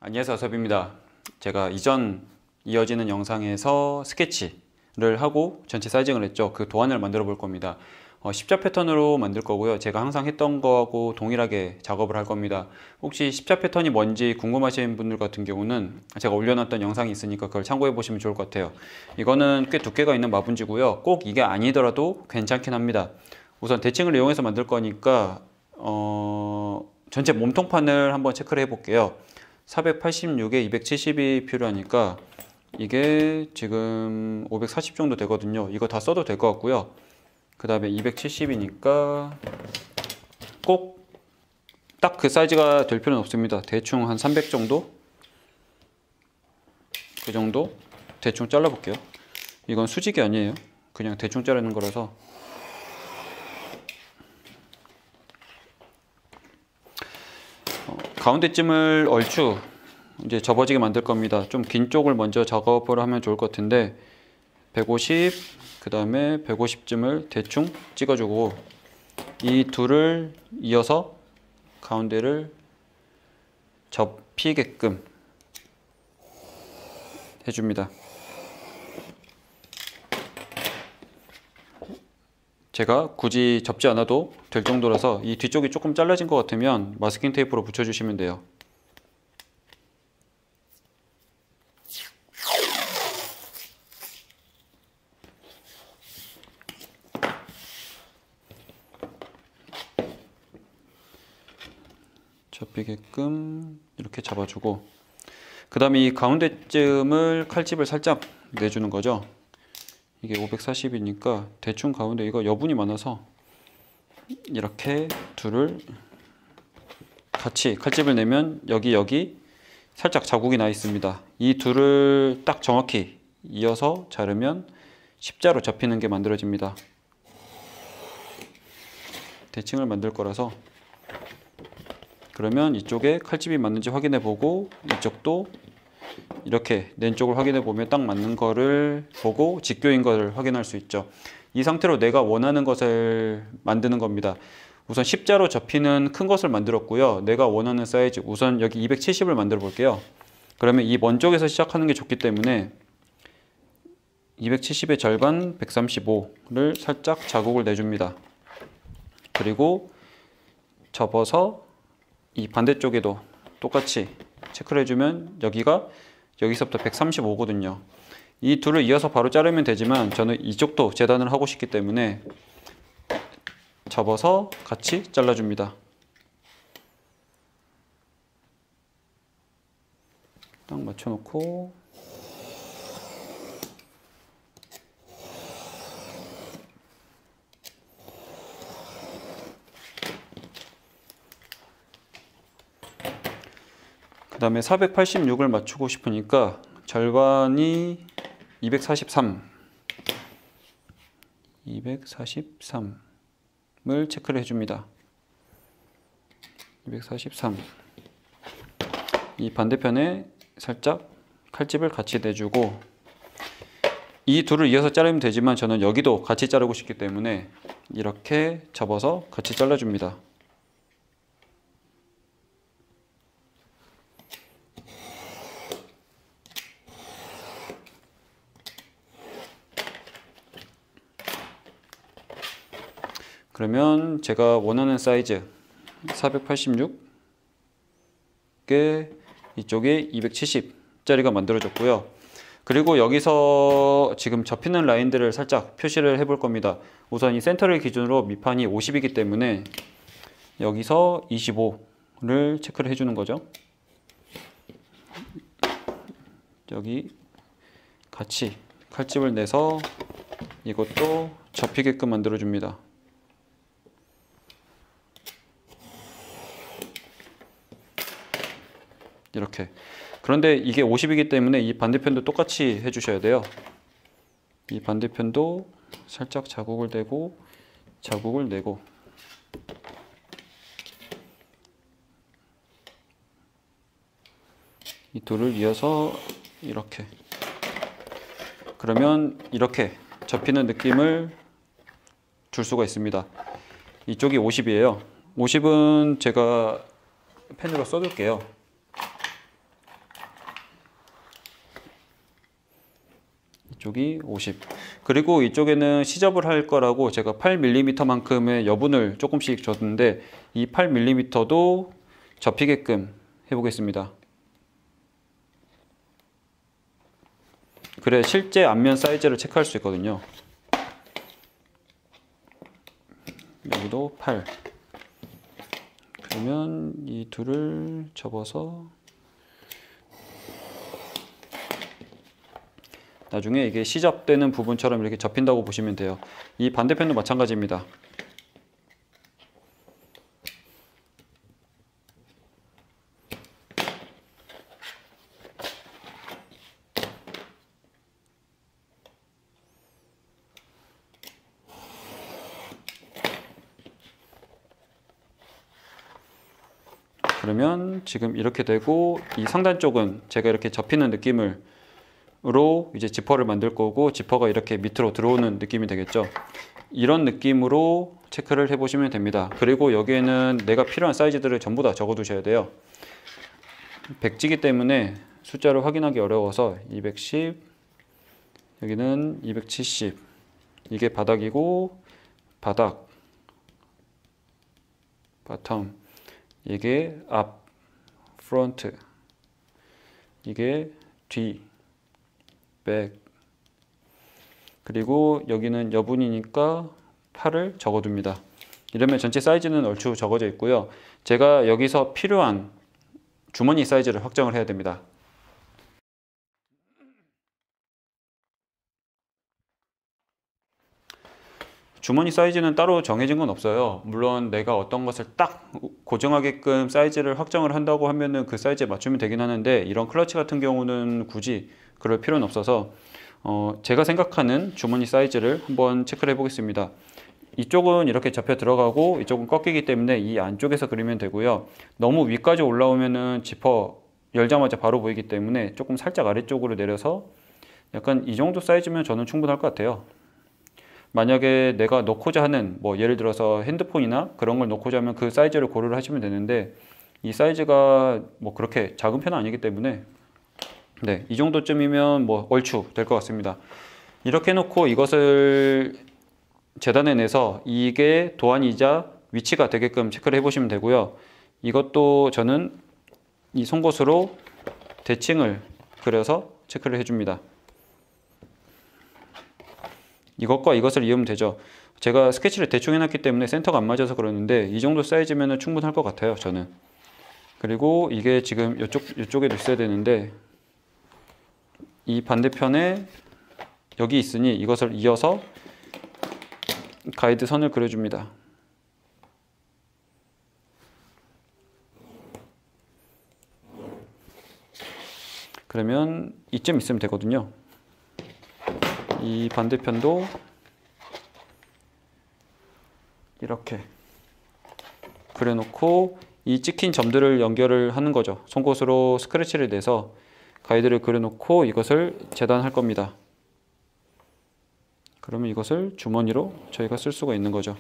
안녕하세요, 섭입니다. 제가 이전 이어지는 영상에서 스케치를 하고 전체 사이징을 했죠. 그 도안을 만들어 볼 겁니다. 십자 패턴으로 만들 거고요. 제가 항상 했던 거하고 동일하게 작업을 할 겁니다. 혹시 십자 패턴이 뭔지 궁금하신 분들 같은 경우는 제가 올려놨던 영상이 있으니까 그걸 참고해 보시면 좋을 것 같아요. 이거는 꽤 두께가 있는 마분지고요. 꼭 이게 아니더라도 괜찮긴 합니다. 우선 대칭을 이용해서 만들 거니까 전체 몸통판을 한번 체크를 해 볼게요. 486에 270이 필요하니까 이게 지금 540 정도 되거든요. 이거 다 써도 될 것 같고요. 그 다음에 270이니까 꼭 딱 그 사이즈가 될 필요는 없습니다. 대충 한 300 정도? 그 정도? 대충 잘라 볼게요. 이건 수직이 아니에요. 그냥 대충 자르는 거라서. 가운데쯤을 얼추 이제 접어지게 만들 겁니다. 좀 긴 쪽을 먼저 작업을 하면 좋을 것 같은데 150, 그 다음에 150쯤을 대충 찍어주고 이 둘을 이어서 가운데를 접히게끔 해줍니다. 제가 굳이 접지 않아도 될 정도라서 이 뒤쪽이 조금 잘라진 것 같으면 마스킹 테이프로 붙여주시면 돼요. 접히게끔 이렇게 잡아주고 그 다음에 이 가운데쯤을 칼집을 살짝 내주는 거죠. 이게 540이니까 대충 가운데 이거 여분이 많아서 이렇게 둘을 같이 칼집을 내면 여기 살짝 자국이 나 있습니다. 이 둘을 딱 정확히 이어서 자르면 십자로 접히는 게 만들어집니다. 대칭을 만들 거라서 그러면 이쪽에 칼집이 맞는지 확인해 보고 이쪽도 이렇게 낸 쪽을 확인해 보면 딱 맞는 거를 보고 직교인 것을 확인할 수 있죠. 이 상태로 내가 원하는 것을 만드는 겁니다. 우선 십자로 접히는 큰 것을 만들었고요. 내가 원하는 사이즈 우선 여기 270을 만들어 볼게요. 그러면 이 먼 쪽에서 시작하는 게 좋기 때문에 270의 절반 135를 살짝 자국을 내줍니다. 그리고 접어서 이 반대쪽에도 똑같이 체크를 해주면 여기서부터 135거든요. 이 둘을 이어서 바로 자르면 되지만 저는 이쪽도 재단을 하고 싶기 때문에 접어서 같이 잘라줍니다. 딱 맞춰놓고 그 다음에 486을 맞추고 싶으니까 절반이 243을 체크를 해줍니다. 243. 이 반대편에 살짝 칼집을 같이 내주고 이 둘을 이어서 자르면 되지만 저는 여기도 같이 자르고 싶기 때문에 이렇게 접어서 같이 잘라줍니다. 그러면 제가 원하는 사이즈 486에 이쪽에 270짜리가 만들어졌고요. 그리고 여기서 지금 접히는 라인들을 살짝 표시를 해 볼 겁니다. 우선 이 센터를 기준으로 밑판이 50이기 때문에 여기서 25를 체크를 해주는 거죠. 여기 같이 칼집을 내서 이것도 접히게끔 만들어줍니다. 이렇게. 그런데 이게 50이기 때문에 이 반대편도 똑같이 해주셔야 돼요. 이 반대편도 살짝 자국을 내고 자국을 내고 이 둘을 이어서 이렇게. 그러면 이렇게 접히는 느낌을 줄 수가 있습니다. 이쪽이 50이에요. 50은 제가 펜으로 써둘게요. 이쪽이 50. 그리고 이쪽에는 시접을 할 거라고 제가 8mm만큼의 여분을 조금씩 줬는데 이 8mm도 접히게끔 해보겠습니다. 그래 실제 앞면 사이즈를 체크할 수 있거든요. 여기도 8. 그러면 이 둘을 접어서 나중에 이게 시접되는 부분처럼 이렇게 접힌다고 보시면 돼요. 이 반대편도 마찬가지입니다. 그러면 지금 이렇게 되고 이 상단 쪽은 제가 이렇게 접히는 느낌으로 이제 지퍼를 만들 거고 지퍼가 이렇게 밑으로 들어오는 느낌이 되겠죠. 이런 느낌으로 체크를 해 보시면 됩니다. 그리고 여기에는 내가 필요한 사이즈들을 전부 다 적어 두셔야 돼요. 백지기 때문에 숫자를 확인하기 어려워서 210, 여기는 270, 이게 바닥이고 바닥, 바텀, 이게 앞, 프론트, 이게 뒤, 백, 그리고 여기는 여분이니까 8을 적어둡니다. 이러면 전체 사이즈는 얼추 적어져 있고요. 제가 여기서 필요한 주머니 사이즈를 확정을 해야 됩니다. 주머니 사이즈는 따로 정해진 건 없어요. 물론 내가 어떤 것을 딱 고정하게끔 사이즈를 확정을 한다고 하면은 그 사이즈에 맞추면 되긴 하는데 이런 클러치 같은 경우는 굳이 그럴 필요는 없어서 제가 생각하는 주머니 사이즈를 한번 체크를 해 보겠습니다. 이쪽은 이렇게 접혀 들어가고 이쪽은 꺾이기 때문에 이 안쪽에서 그리면 되고요. 너무 위까지 올라오면은 지퍼 열자마자 바로 보이기 때문에 조금 살짝 아래쪽으로 내려서 약간 이 정도 사이즈면 저는 충분할 것 같아요. 만약에 내가 넣고자 하는 뭐 예를 들어서 핸드폰이나 그런 걸 넣고자 하면 그 사이즈를 고려를 하시면 되는데 이 사이즈가 뭐 그렇게 작은 편은 아니기 때문에 네, 이 정도쯤이면 뭐 얼추 될 것 같습니다. 이렇게 해놓고 이것을 재단해 내서 이게 도안이자 위치가 되게끔 체크를 해보시면 되고요. 이것도 저는 이 송곳으로 대칭을 그려서 체크를 해줍니다. 이것과 이것을 이으면 되죠. 제가 스케치를 대충 해놨기 때문에 센터가 안 맞아서 그러는데 이 정도 사이즈면 충분할 것 같아요, 저는. 그리고 이게 지금 이쪽에도 있어야 되는데 이 반대편에 여기 있으니 이것을 이어서 가이드 선을 그려줍니다. 그러면 이쯤 있으면 되거든요. 이 반대편도 이렇게 그려놓고 이 찍힌 점들을 연결을 하는 거죠. 송곳으로 스크래치를 내서 가이드를 그려놓고 이것을 재단할 겁니다. 그러면 이것을 주머니로 저희가 쓸 수가 있는 거죠.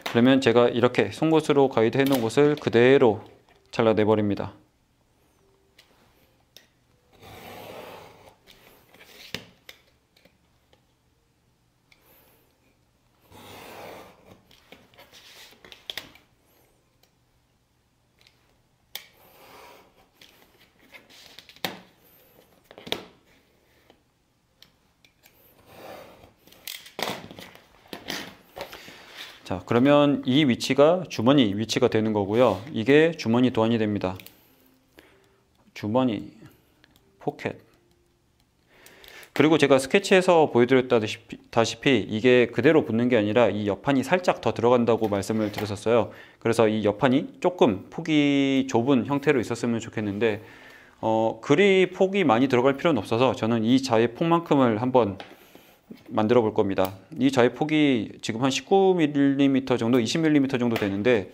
그러면 제가 이렇게 송곳으로 가이드 해놓은 곳을 그대로 잘라내 버립니다. 자, 그러면 이 위치가 주머니 위치가 되는 거고요. 이게 주머니 도안이 됩니다. 주머니, 포켓. 그리고 제가 스케치에서 보여드렸다시피 이게 그대로 붙는 게 아니라 이 옆판이 살짝 더 들어간다고 말씀을 드렸었어요. 그래서 이 옆판이 조금 폭이 좁은 형태로 있었으면 좋겠는데 그리 폭이 많이 들어갈 필요는 없어서 저는 이 자의 폭만큼을 한번 만들어 볼 겁니다. 이 자의 폭이 지금 한 19mm 정도, 20mm 정도 되는데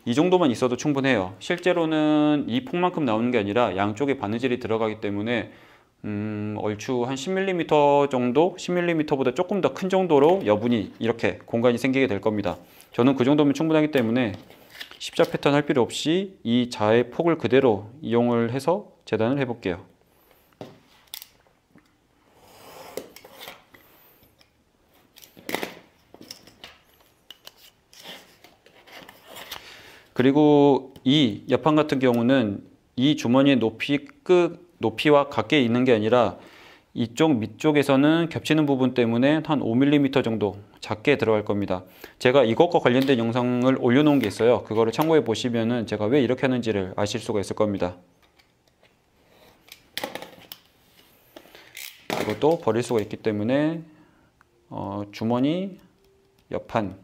이 정도만 있어도 충분해요. 실제로는 이 폭만큼 나오는 게 아니라 양쪽에 바느질이 들어가기 때문에 얼추 한 10mm 정도, 10mm보다 조금 더 큰 정도로 여분이 이렇게 공간이 생기게 될 겁니다. 저는 그 정도면 충분하기 때문에 십자 패턴 할 필요 없이 이 자의 폭을 그대로 이용을 해서 재단을 해 볼게요. 그리고 이 옆판 같은 경우는 이 주머니의 높이와 같게 있는 게 아니라 이쪽 밑쪽에서는 겹치는 부분 때문에 한 5mm 정도 작게 들어갈 겁니다. 제가 이것과 관련된 영상을 올려놓은 게 있어요. 그거를 참고해 보시면은 제가 왜 이렇게 하는지를 아실 수가 있을 겁니다. 이것도 버릴 수가 있기 때문에 주머니 옆판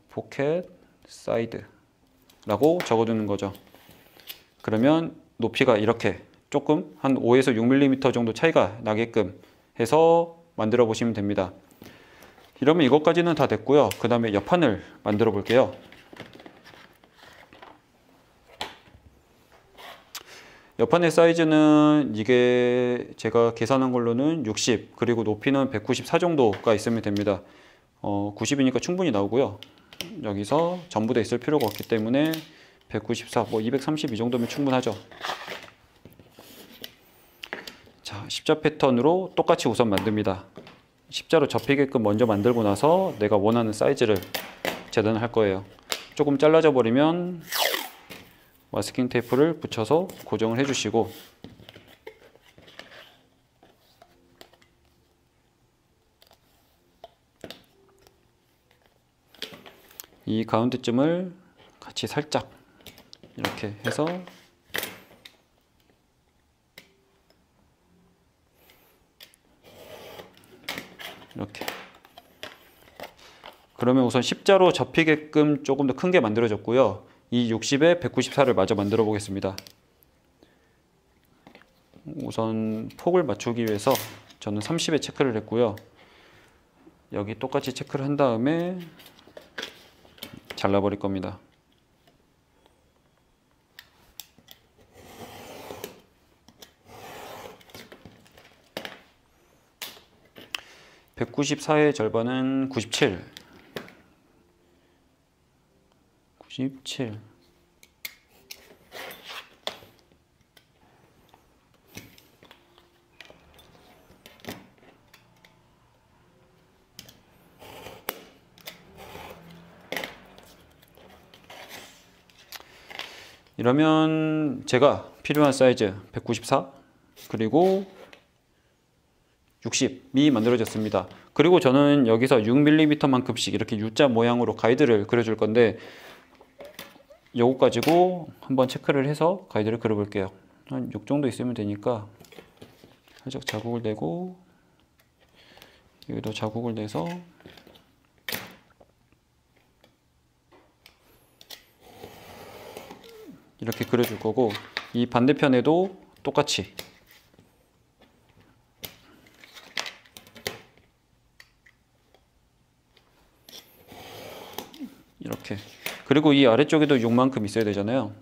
포켓 사이드라고 적어두는 거죠. 그러면 높이가 이렇게 조금 한 5에서 6mm 정도 차이가 나게끔 해서 만들어 보시면 됩니다. 이러면 이것까지는 다 됐고요. 그 다음에 옆판을 만들어 볼게요. 옆판의 사이즈는 이게 제가 계산한 걸로는 60 그리고 높이는 194 정도가 있으면 됩니다. 90이니까 충분히 나오고요. 여기서 전부 다 있을 필요가 없기 때문에 194, 232 정도면 충분하죠. 자, 십자 패턴으로 똑같이 우선 만듭니다. 십자로 접히게끔 먼저 만들고 나서 내가 원하는 사이즈를 재단을 할 거예요. 조금 잘라져 버리면 마스킹 테이프를 붙여서 고정을 해주시고, 이 가운데쯤을 같이 살짝 이렇게 해서 이렇게, 그러면 우선 십자로 접히게끔 조금 더 큰 게 만들어졌고요. 이 60에 194를 마저 만들어 보겠습니다. 우선 폭을 맞추기 위해서 저는 30에 체크를 했고요. 여기 똑같이 체크를 한 다음에 잘라버릴 겁니다. (194의) 절반은 97. 이러면 제가 필요한 사이즈 194 그리고 60이 만들어졌습니다. 그리고 저는 여기서 6mm만큼씩 이렇게 U자 모양으로 가이드를 그려줄 건데, 요거 가지고 한번 체크를 해서 가이드를 그려볼게요. 한 6 정도 있으면 되니까 살짝 자국을 내고, 여기도 자국을 내서 이렇게 그려줄 거고, 이 반대편에도 똑같이 이렇게. 그리고 이 아래쪽에도 6만큼 있어야 되잖아요.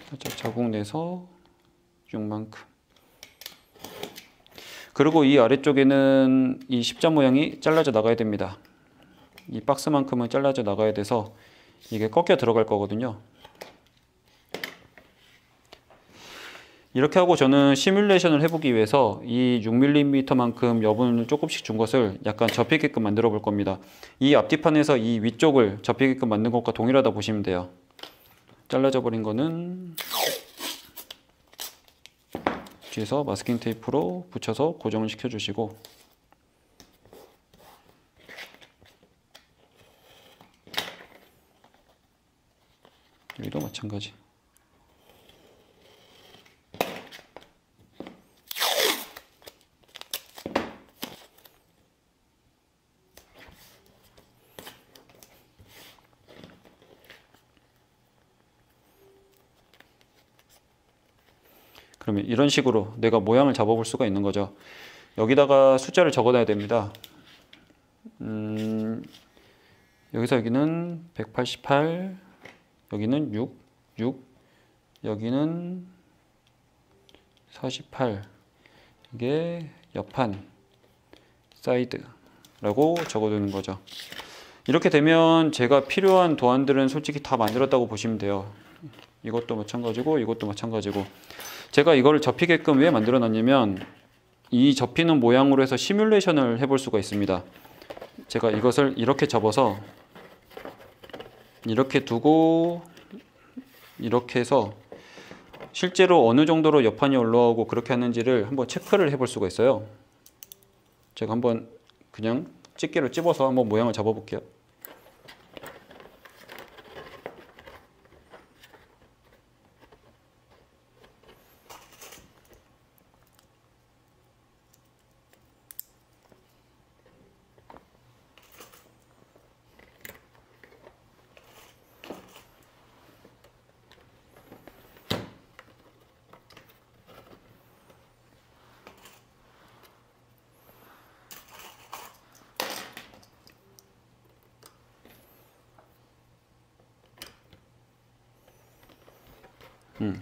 살짝 자국 내서 6만큼. 그리고 이 아래쪽에는 이 십자 모양이 잘라져 나가야 됩니다. 이 박스만큼은 잘라져 나가야 돼서 이게 꺾여 들어갈 거거든요. 이렇게 하고 저는 시뮬레이션을 해보기 위해서 이 6mm만큼 여분을 조금씩 준 것을 약간 접히게끔 만들어 볼 겁니다. 이 앞뒤판에서 이 위쪽을 접히게끔 만든 것과 동일하다 보시면 돼요. 잘라져 버린 거는 뒤에서 마스킹 테이프로 붙여서 고정을 시켜 주시고, 여기도 마찬가지. 그러면 이런 식으로 내가 모양을 잡아볼 수가 있는 거죠. 여기다가 숫자를 적어놔야 됩니다. 여기서 여기는 188, 여기는 6, 여기는 48, 이게 옆판 사이드라고 적어두는 거죠. 이렇게 되면 제가 필요한 도안들은 솔직히 다 만들었다고 보시면 돼요. 이것도 마찬가지고 이것도 마찬가지고. 제가 이거를 접히게끔 왜 만들어 놨냐면 이 접히는 모양으로 해서 시뮬레이션을 해볼 수가 있습니다. 제가 이것을 이렇게 접어서 이렇게 두고 이렇게 해서 실제로 어느 정도로 옆판이 올라오고 그렇게 하는지를 한번 체크를 해볼 수가 있어요. 제가 한번 그냥 집게로 찝어서 한번 모양을 잡아 볼게요.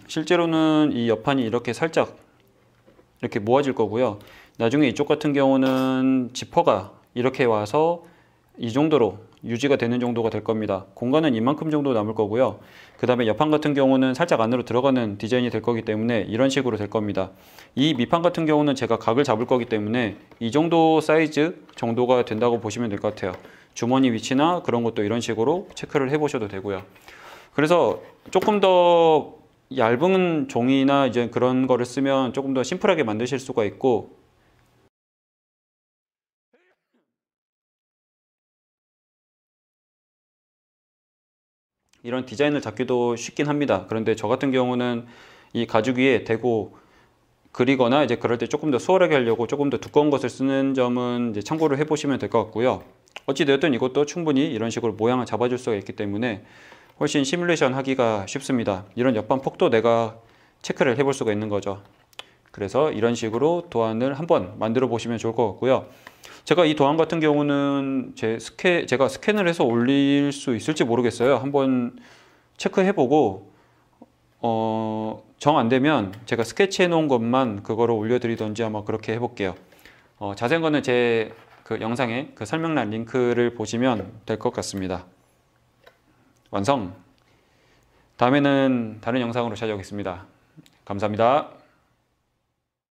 실제로는 이 옆판이 이렇게 살짝 이렇게 모아질 거고요. 나중에 이쪽 같은 경우는 지퍼가 이렇게 와서 이 정도로 유지가 되는 정도가 될 겁니다. 공간은 이만큼 정도 남을 거고요. 그 다음에 옆판 같은 경우는 살짝 안으로 들어가는 디자인이 될 거기 때문에 이런 식으로 될 겁니다. 이 밑판 같은 경우는 제가 각을 잡을 거기 때문에 이 정도 사이즈 정도가 된다고 보시면 될 것 같아요. 주머니 위치나 그런 것도 이런 식으로 체크를 해 보셔도 되고요. 그래서 조금 더 얇은 종이나 이제 그런 거를 쓰면 조금 더 심플하게 만드실 수가 있고, 이런 디자인을 잡기도 쉽긴 합니다. 그런데 저 같은 경우는 이 가죽 위에 대고 그리거나 이제 그럴 때 조금 더 수월하게 하려고 조금 더 두꺼운 것을 쓰는 점은 이제 참고를 해 보시면 될 것 같고요. 어찌되었든 이것도 충분히 이런 식으로 모양을 잡아줄 수가 있기 때문에 훨씬 시뮬레이션 하기가 쉽습니다. 이런 옆판 폭도 내가 체크를 해볼 수가 있는 거죠. 그래서 이런 식으로 도안을 한번 만들어 보시면 좋을 것 같고요. 제가 이 도안 같은 경우는 제가 스캔을 해서 올릴 수 있을지 모르겠어요. 한번 체크해 보고 정 안 되면 제가 스케치해 놓은 것만 그거를 올려드리던지 아마 그렇게 해볼게요. 자세한 거는 제 그 영상에 그 설명란 링크를 보시면 될 것 같습니다. 완성! 다음에는 다른 영상으로 찾아오겠습니다. 감사합니다.